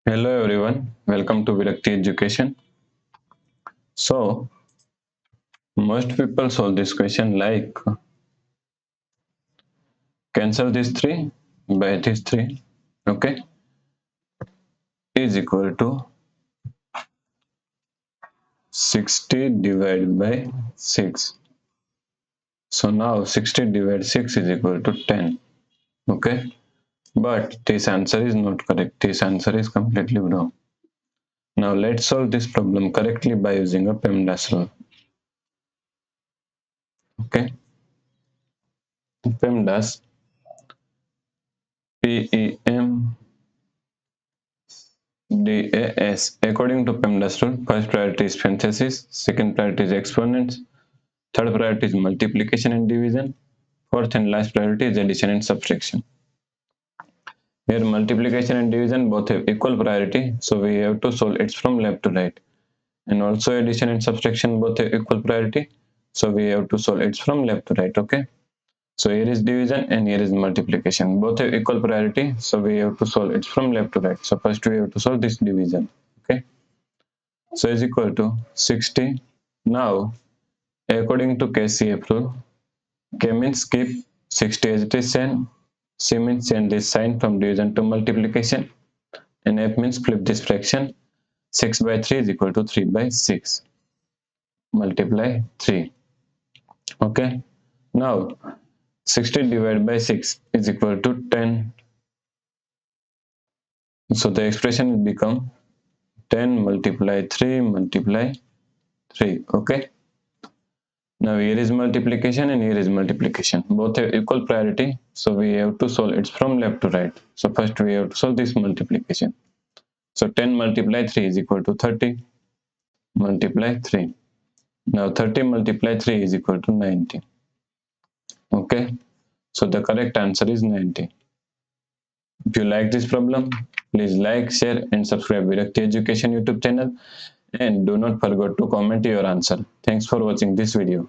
Hello everyone, welcome to Virakti Education. So, most people solve this question like cancel this 3 by this 3, okay, is equal to 60 divided by 6. So now 60 divided 6 is equal to 10, okay, but this answer is not correct. This answer is completely wrong. Now let's solve this problem correctly by using a PEMDAS rule, okay. PEMDAS, PEM DAS. According to PEMDAS rule, first priority is parenthesis, second priority is exponents, third priority is multiplication and division, fourth and last priority is addition and subtraction. Here multiplication and division both have equal priority, so we have to solve it from left to right. And also addition and subtraction both have equal priority, so we have to solve it from left to right, okay. So here is division and here is multiplication. Both have equal priority, so we have to solve it from left to right. So first we have to solve this division, okay. So is equal to 60. Now, according to KCF rule, K means keep 60 as it is sign, C means change this sign from division to multiplication, and F means flip this fraction. 6 by 3 is equal to 3 by 6. Multiply 3. Okay. Now, 60 divided by 6 is equal to 10. So the expression will become 10 multiply 3 multiply 3. Okay. Now here is multiplication and here is multiplication. Both have equal priority, so we have to solve it from left to right. So first we have to solve this multiplication. So 10 multiply 3 is equal to 30. Multiply 3. Now 30 multiply 3 is equal to 90. Okay. So the correct answer is 90. If you like this problem, please like, share and subscribe Virakti Education YouTube channel. And do not forget to comment your answer. Thanks for watching this video.